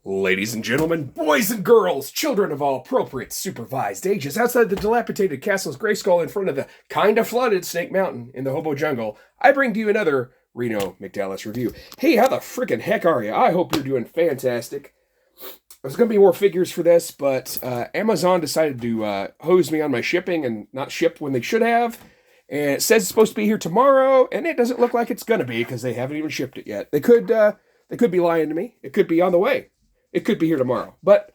Ladies and gentlemen, boys and girls, children of all appropriate supervised ages, outside the dilapidated castle's Grayskull in front of the kinda flooded Snake Mountain in the Hobo Jungle, I bring to you another Reno McDallas review. Hey, how the frickin' heck are you? I hope you're doing fantastic. There's going to be more figures for this, but Amazon decided to hose me on my shipping and not ship when they should have. And it says it's supposed to be here tomorrow, and it doesn't look like it's going to be because they haven't even shipped it yet. They could be lying to me. It could be on the way. It could be here tomorrow, but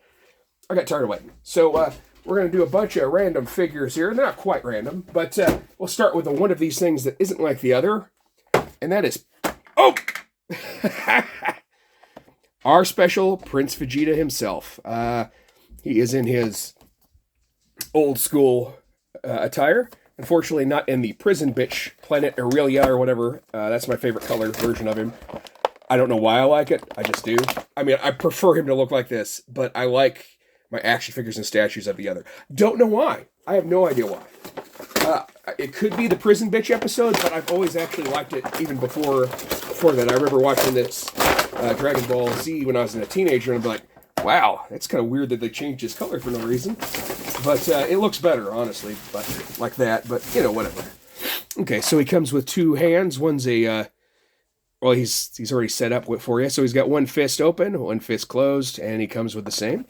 I got tired of waiting. So we're going to do a bunch of random figures here. They're not quite random, but we'll start with one of these things that isn't like the other, and that is... Oh! Our special Prince Vegeta himself. He is in his old school attire. Unfortunately, not in the prison bitch Planet Aurelia or whatever. That's my favorite color version of him. I don't know why I like it. I just do. I mean, I prefer him to look like this, but I like my action figures and statues of the other. Don't know why. I have no idea why. It could be the prison bitch episode, but I've always actually liked it even before that. I remember watching this Dragon Ball Z when I was a teenager, and I'm like, wow, that's kind of weird that they changed his color for no reason. But it looks better, honestly, but like that. But, you know, whatever. Okay, so he comes with two hands. One's a... well, he's already set up for you. So he's got one fist open, one fist closed, and he comes with the same.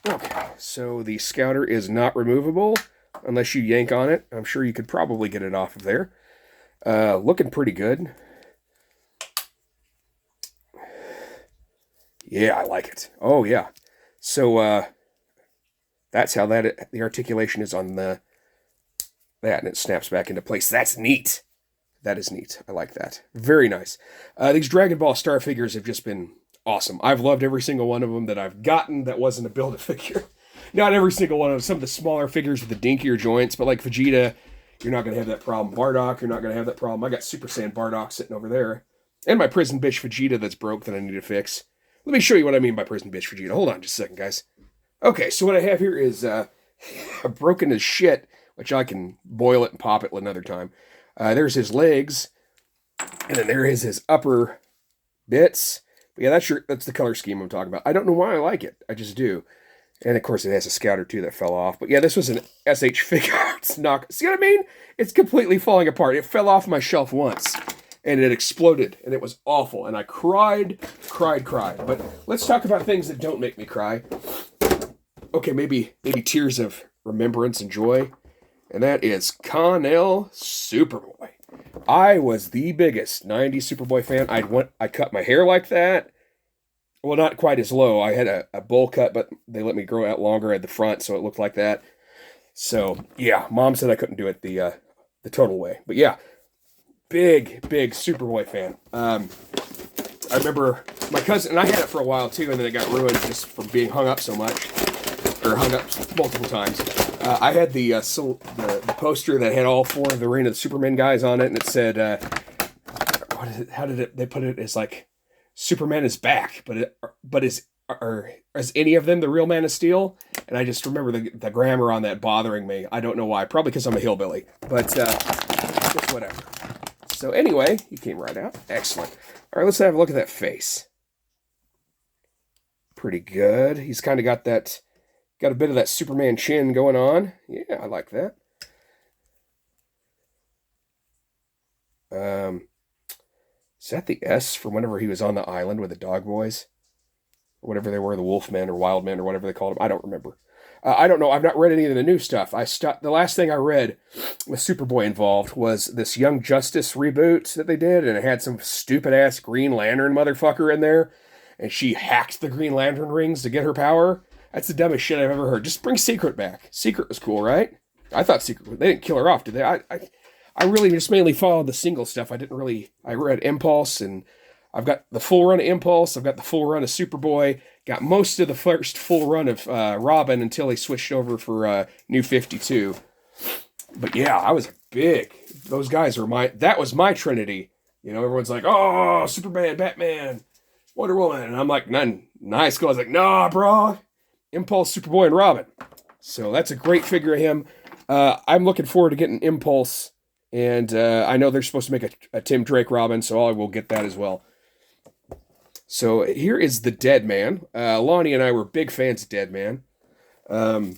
Okay, so the scouter is not removable unless you yank on it. I'm sure you could probably get it off of there. Looking pretty good. Yeah, I like it. Oh, yeah. So that's how the articulation is on that, and it snaps back into place. That's neat. That is neat. I like that. Very nice. These Dragon Ball Star figures have just been awesome. I've loved every single one of them that I've gotten that wasn't a Build-A-Figure. Not every single one of them. Some of the smaller figures with the dinkier joints, but like Vegeta, you're not going to have that problem. Bardock, you're not going to have that problem. I got Super Saiyan Bardock sitting over there. And my Prison Bitch Vegeta that's broke that I need to fix. Let me show you what I mean by Prison Bitch Vegeta. Hold on just a second, guys. Okay, so what I have here is broken as shit, which I can boil it and pop it another time. There's his legs, and then there is his upper bits. But yeah, that's the color scheme I'm talking about. I don't know why I like it. I just do. And of course, it has a scouter too that fell off. But yeah, this was an SH figure. It's not. See what I mean? It's completely falling apart. It fell off my shelf once, and it exploded, and it was awful. And I cried. But let's talk about things that don't make me cry. Okay, maybe tears of remembrance and joy. And that is Kon-El Superboy. I was the biggest 90s Superboy fan. I cut my hair like that. Well, not quite as low. I had a bowl cut, but they let me grow out longer at the front, so it looked like that. So, yeah, Mom said I couldn't do it the total way. But yeah, big Superboy fan. I remember my cousin, and I had it for a while too, and then it got ruined just from being hung up so much. Or hung up multiple times. I had the poster that had all four of the Reign of the Superman guys on it, and it said, what is it? How did they put it? It's like, Superman is back, but is any of them the real Man of Steel? And I just remember the grammar on that bothering me. I don't know why. Probably because I'm a hillbilly, but just whatever. So anyway, he came right out. Excellent. All right, let's have a look at that face. Pretty good. He's kind of got a bit of that Superman chin going on. Yeah, I like that. Is that the S from whenever he was on the island with the dog boys? Or whatever they were, the Wolfmen or Wildmen or whatever they called them. I don't remember. I don't know. I've not read any of the new stuff. The last thing I read with Superboy involved was this Young Justice reboot that they did, and it had some stupid-ass Green Lantern motherfucker in there, and she hacked the Green Lantern rings to get her power. That's the dumbest shit I've ever heard. Just bring Secret back. Secret was cool, right? I thought Secret... They didn't kill her off, did they? I really just mainly followed the single stuff. I read Impulse, and I've got the full run of Impulse. I've got the full run of Superboy. Got most of the first full run of Robin until he switched over for New 52. But yeah, I was big. Those guys were that was my trinity. You know, everyone's like, oh, Superman, Batman, Wonder Woman. And I'm like, none. Nice. I was like, nah, bro. Impulse, Superboy, and Robin. So that's a great figure of him. I'm looking forward to getting Impulse, and I know they're supposed to make a Tim Drake Robin, so I will get that as well. So here is the Deadman. Lonnie and I were big fans of Deadman. Um,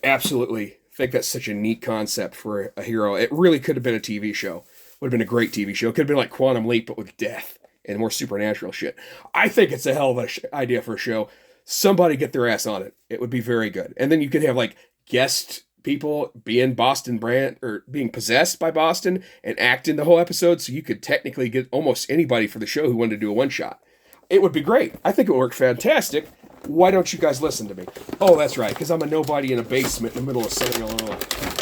Absolutely think that's such a neat concept for a hero. It really could have been a TV show. Would have been a great TV show. It could have been like Quantum Leap, but with death and more supernatural shit. I think it's a hell of an idea for a show. Somebody get their ass on it. It would be very good. And then you could have like guest people being Boston Brand or being possessed by Boston and act in the whole episode. So you could technically get almost anybody for the show who wanted to do a one shot. It would be great. I think it would work fantastic. Why don't you guys listen to me? Oh, that's right, because I'm a nobody in a basement in the middle of Southern Illinois.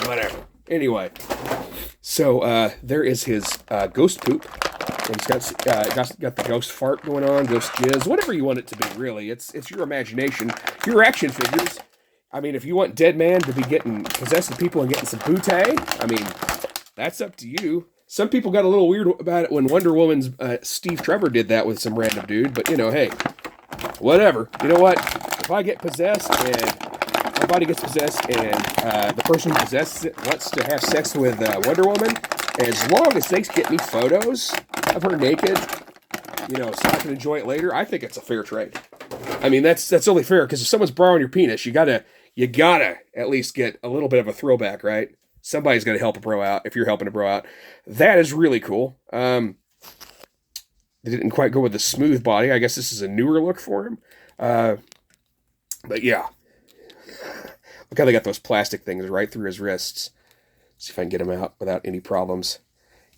Whatever. Anyway, so there is his ghost poop. And he's got the ghost fart going on, ghost jizz, whatever you want it to be, really. It's your imagination, your action figures. I mean, if you want Deadman to be getting possessing people and getting some bootay, I mean, that's up to you. Some people got a little weird about it when Wonder Woman's Steve Trevor did that with some random dude, but, you know, hey, whatever. You know what? If I get possessed and my body gets possessed and the person who possesses it wants to have sex with Wonder Woman, as long as they get me photos of her naked, you know, so I can enjoy it later, I think it's a fair trade. I mean, that's only fair, because if someone's borrowing your penis, you gotta at least get a little bit of a throwback, right? Somebody's gonna help a bro out if you're helping a bro out. That is really cool. They didn't quite go with the smooth body. I guess this is a newer look for him. But yeah. Look how they got those plastic things right through his wrists. See if I can get him out without any problems.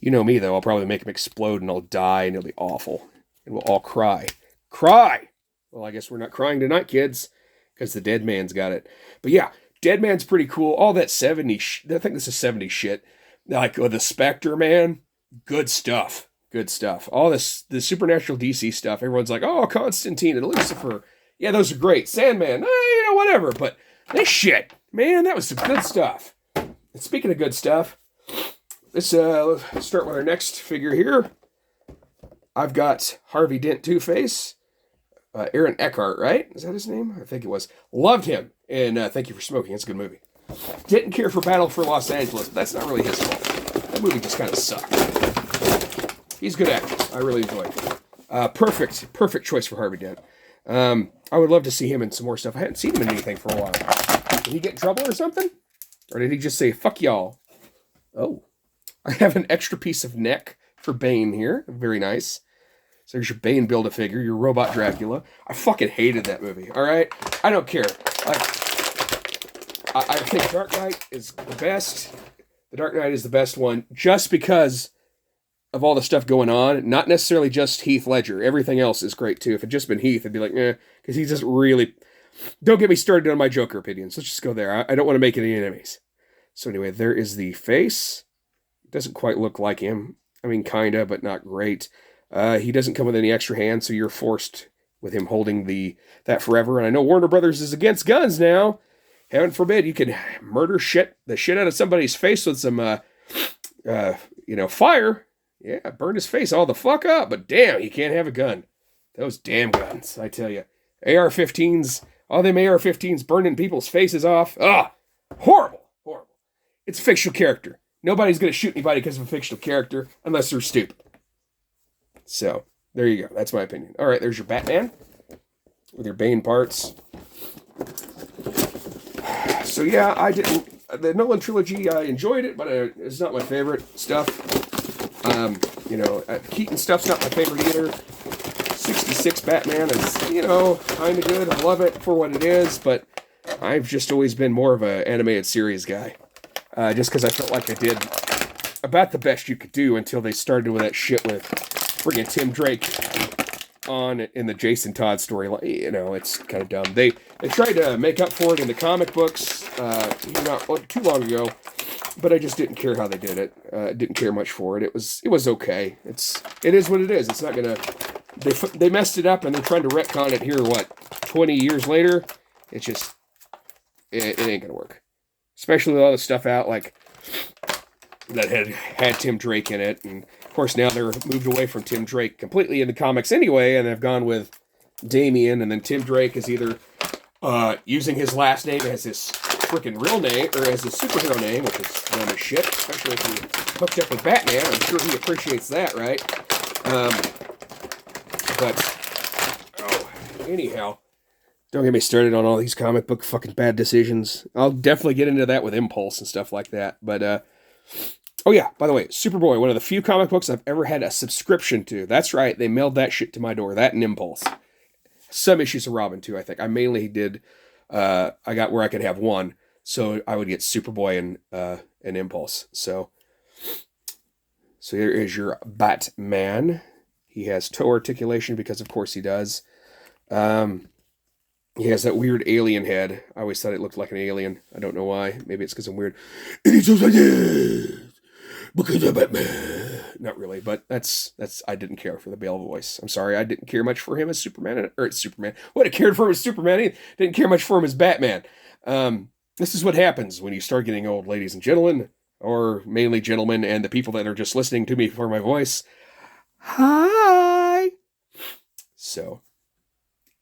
You know me, though. I'll probably make him explode and I'll die and it'll be awful. And we'll all cry. Cry! Well, I guess we're not crying tonight, kids, because the Deadman's got it. But yeah, Deadman's pretty cool. All that 70s, I think this is 70s shit. Like with the Spectre, man. Good stuff. Good stuff. All this, the supernatural DC stuff. Everyone's like, oh, Constantine and Lucifer. Yeah, those are great. Sandman, you know, whatever. But this shit, man, that was some good stuff. And speaking of good stuff, let's start with our next figure here. I've got Harvey Dent Two-Face. Aaron Eckhart, right? Is that his name? I think it was. Loved him. And Thank You for Smoking. It's a good movie. Didn't care for Battle for Los Angeles, but that's not really his fault. That movie just kind of sucked. He's a good actor. I really enjoyed it. Perfect choice for Harvey Dent. I would love to see him in some more stuff. I hadn't seen him in anything for a while. Did he get in trouble or something? Or did he just say, fuck y'all? Oh. I have an extra piece of neck for Bane here. Very nice. So there's your Bane Build-A-Figure, your Robot Dracula. I fucking hated that movie, alright? I don't care. I think Dark Knight is the best. The Dark Knight is the best one just because of all the stuff going on. Not necessarily just Heath Ledger. Everything else is great, too. If it just been Heath, I'd be like, because he doesn't really... Don't get me started on my Joker opinions. Let's just go there. I don't want to make any enemies. So anyway, there is the face. Doesn't quite look like him. I mean, kinda, but not great. He doesn't come with any extra hands, so you're forced with him holding that forever. And I know Warner Brothers is against guns now. Heaven forbid you can murder the shit out of somebody's face with some, fire. Yeah, burn his face all the fuck up. But damn, you can't have a gun. Those damn guns, I tell you. AR-15s, all them AR-15s burning people's faces off. Horrible. It's a fictional character. Nobody's going to shoot anybody because of a fictional character unless they're stupid. So, there you go. That's my opinion. All right, there's your Batman with your Bane parts. So, yeah, the Nolan trilogy, I enjoyed it, but it's not my favorite stuff. Keaton stuff's not my favorite either. 66 Batman is, kind of good. I love it for what it is, but I've just always been more of an animated series guy. Just because I felt like I did about the best you could do until they started with that shit with friggin' Tim Drake on in the Jason Todd story. It's kind of dumb. They tried to make up for it in the comic books not too long ago, but I just didn't care how they did it. Didn't care much for it. It was okay. It is what it is. It's not gonna. They messed it up and they're trying to retcon it here. 20 years later? It's just it ain't gonna work. Especially with all the stuff out that had Tim Drake in it. And of course now they're moved away from Tim Drake completely in the comics anyway, and they've gone with Damian, and then Tim Drake is either using his last name as his freaking real name, or as his superhero name, which is dumb as shit, especially if he hooked up with Batman. I'm sure he appreciates that, right? But Anyhow, don't get me started on all these comic book fucking bad decisions. I'll definitely get into that with Impulse and stuff like that. But, oh yeah, by the way, Superboy, one of the few comic books I've ever had a subscription to. That's right, they mailed that shit to my door. That and Impulse. Some issues of Robin, too, I think. I mainly did, I got where I could have one. So I would get Superboy and Impulse. So here is your Batman. He has toe articulation because, of course, he does. He has that weird alien head. I always thought it looked like an alien. I don't know why. Maybe it's because I'm weird. And he talks like this because I'm Batman. Not really, but that's. I didn't care for the Bale voice. I'm sorry, I didn't care much for him as Superman. Or Superman. Would have cared for him as Superman. He didn't care much for him as Batman. This is what happens when you start getting old, ladies and gentlemen, or mainly gentlemen, and the people that are just listening to me for my voice. Hi. So.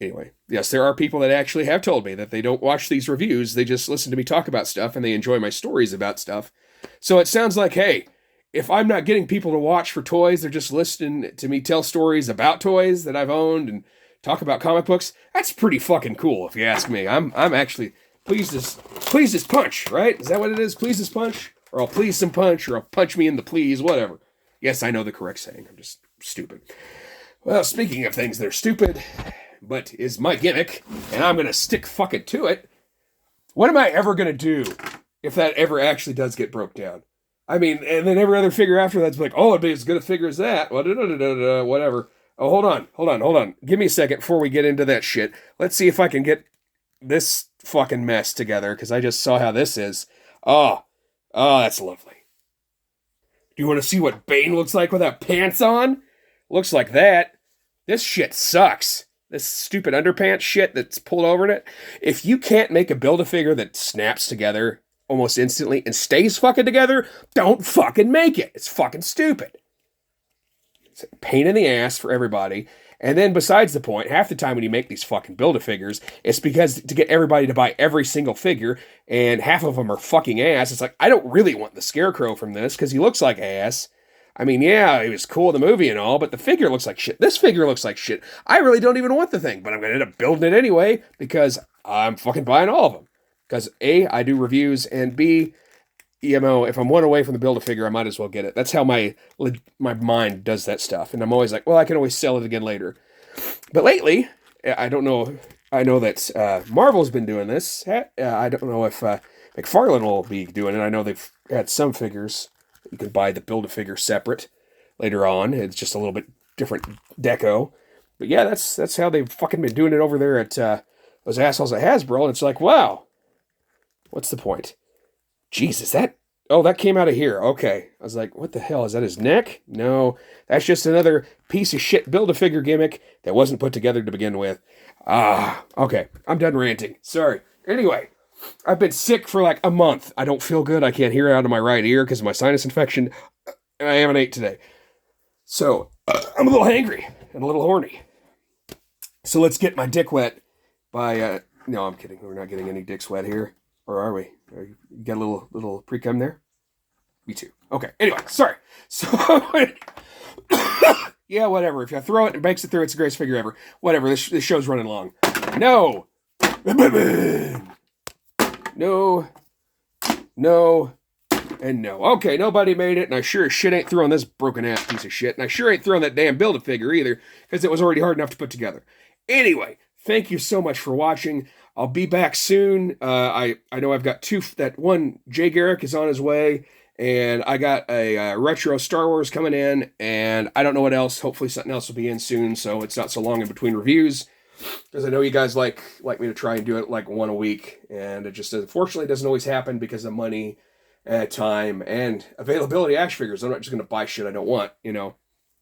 Anyway, yes, there are people that actually have told me that they don't watch these reviews. They just listen to me talk about stuff and they enjoy my stories about stuff. So it sounds like, hey, if I'm not getting people to watch for toys, they're just listening to me tell stories about toys that I've owned and talk about comic books. That's pretty fucking cool, if you ask me. I'm actually pleased as punch, right? Is that what it is? Pleased as punch? Or I'll please some punch, or I'll punch me in the please, whatever. Yes, I know the correct saying. I'm just stupid. Well, speaking of things that are stupid, but is my gimmick, and I'm going to stick fucking to it. What am I ever going to do if that ever actually does get broke down? I mean, and then every other figure after that's like, oh, it'd be as good a figure as that. Whatever. Oh, hold on. Give me a second before we get into that shit. Let's see if I can get this fucking mess together, because I just saw how this is. Oh, that's lovely. Do you want to see what Bane looks like without pants on? Looks like that. This shit sucks. This stupid underpants shit that's pulled over in it. If you can't make a Build-A-Figure that snaps together almost instantly and stays fucking together, don't fucking make it. It's fucking stupid. It's a pain in the ass for everybody. And then besides the point, half the time when you make these fucking Build-A-Figures, it's because to get everybody to buy every single figure, and half of them are fucking ass. It's like, I don't really want the Scarecrow from this because he looks like ass. I mean, yeah, he was cool in the movie and all, but the figure looks like shit. This figure looks like shit. I really don't even want the thing, but I'm going to end up building it anyway because I'm fucking buying all of them. Because A, I do reviews, and B, you know, if I'm one away from the Build-A-Figure, I might as well get it. That's how my mind does that stuff. And I'm always like, well, I can always sell it again later. But lately, I don't know. I know that Marvel's been doing this. I don't know if McFarlane will be doing it. I know they've had some figures. You can buy the Build-A-Figure separate later on. It's just a little bit different deco. But yeah, that's how they've fucking been doing it over there at those assholes at Hasbro. And it's like, wow, what's the point? Jesus, that came out of here. Okay. I was like, what the hell? Is that his neck? No, that's just another piece of shit Build-A-Figure gimmick that wasn't put together to begin with. Okay. I'm done ranting. Sorry. Anyway. I've been sick for like a month. I don't feel good. I can't hear out of my right ear because of my sinus infection. And I haven't ate today. So, I'm a little hangry and a little horny. So let's get my dick wet by, no, I'm kidding. We're not getting any dicks wet here. Or are we? You got a little pre-cum there? Me too. Okay, anyway, sorry. So, yeah, whatever. If you throw it and makes it through, it's the greatest figure ever. Whatever, this show's running long. No! No, and no. Okay, nobody made it, and I sure as shit ain't throwing this broken-ass piece of shit, and I sure ain't throwing that damn Build-A-Figure either, because it was already hard enough to put together. Anyway, thank you so much for watching. I'll be back soon. I know I've got that one, Jay Garrick is on his way, and I got a retro Star Wars coming in, and I don't know what else. Hopefully something else will be in soon, so it's not so long in between reviews. Because I know you guys like me to try and do it like one a week, and it just unfortunately doesn't always happen because of money, time, and availability of action figures. I'm not just going to buy shit I don't want, you know,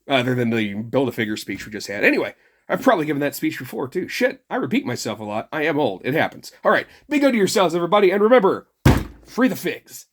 other than the Build-A-Figure speech we just had. Anyway, I've probably given that speech before too. Shit, I repeat myself a lot. I am old. It happens. All right, be good to yourselves, everybody, and remember, free the figs.